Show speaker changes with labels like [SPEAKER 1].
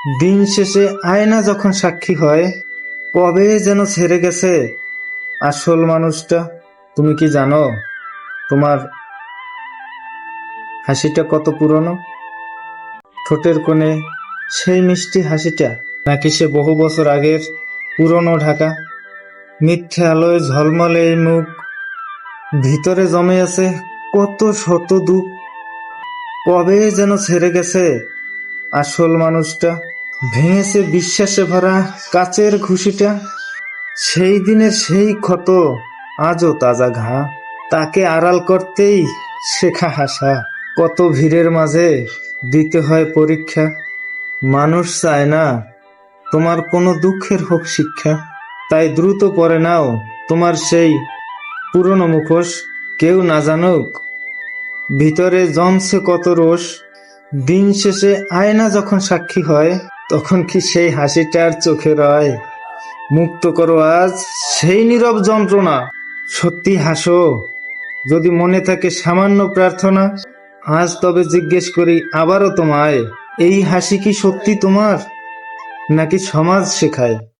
[SPEAKER 1] দিন শেষে আয়না যখন সাক্ষী হয়, কবে যেন ছেড়ে গেছে আসল মানুষটা। তুমি কি জানো তোমার হাসিটা কত পুরনো? ঠোঁটের কোণে সেই মিষ্টি হাসিটা, নাকি সে বহু বছর আগের পুরনো ঢাকা? মিথ্যে আলোয় ঝলমলে এই মুখ, ভিতরে জমে আছে কত শত দুঃখ। কবে যেন ছেড়ে গেছে আসল মানুষটা। ভেঙেছে বিশ্বাসে ভরা কাচের খুশিটা। সেই দিনের সেই ক্ষত, আজও তাজা ঘা। তাকে আড়াল করতেই শেখা হাসা। কত ভিড়ের মাঝে দিতে হয় পরীক্ষা। মানুষ চায় না তোমার কোনো দুঃখের হোক শিক্ষা। তাই দ্রুত পরে নাও তোমার সেই পুরনো মুখোশ। কেউ না জানুক ভিতরে জমছে কত রোষ। দিন শেষে আয়না যখন সাক্ষী হয়, তখন কি সেই হাসিটার চোখে রয়? মুক্ত করো আজ সেই নীরব যন্ত্রণা। সত্যি হাসো যদি মনে থাকে সামান্য প্রার্থনা। আজ তবে জিজ্ঞেস করি আবারও তোমায়, এই হাসি কি সত্যি তোমার, নাকি সমাজ শেখায়?